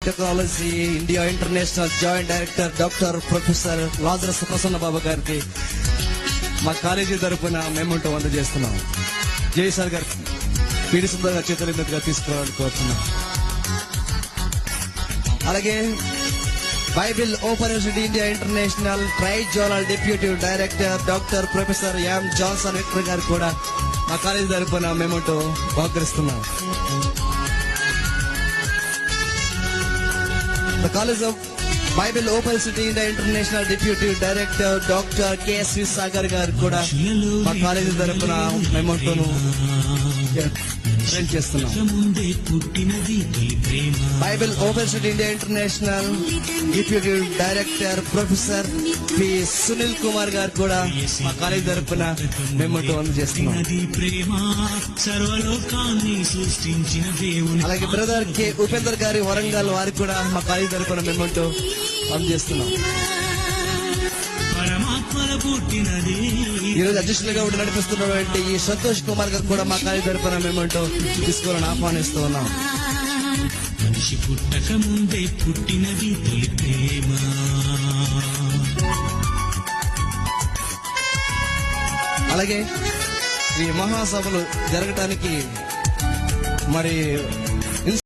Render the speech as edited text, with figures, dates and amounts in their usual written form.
Technology India international joint director doctor professor Lazarus Prasanna Baba గారికి మా college తరపున మేమంటూ అందజేస్తున్నాం. జై సార్ గారు పీడి సుందర్ గారి చేతుల మీదుగా తీసుకురావాలని కోరుతున్నాం. అలాగే Bible open university India international tried zonal deputy director doctor professor M Johnson Victor గారు కూడా మా కాలేజీ తరపున మేమంటూ బహుకరిస్తున్నాం. The College of Bible Open City India International Deputy Director Dr. K.S.V. Sagar గారు కూడా మా కాలేజీ తరపున మెమోటోను ప్రింట్ చేస్తున్నాం. Bible open city India international deputy director professor P Sunil Kumar గారు కూడా మా కాలేజీ తరపున మెమోటో అందజేస్తున్నాం. అలాగే బ్రదర్ కె ఉపేందర్ గారి వరంగల్ వారికి కూడా మా కాలేజీ తరపున మెమోటో అందజేస్తున్నాం. ఈ రోజు అధ్యక్షులుగా ఉండి నడిపిస్తున్నటువంటి ఈ సంతోష్ కుమార్ గారు కూడా మా కాలేజీ తరపున మేమంటూ తీసుకోవాలని ఆహ్వానిస్తూ ఉన్నాం. మనిషి పుట్టక ముందే పుట్టినది తొలి ప్రేమ. అలాగే ఈ మహాసభలు జరగటానికి మరి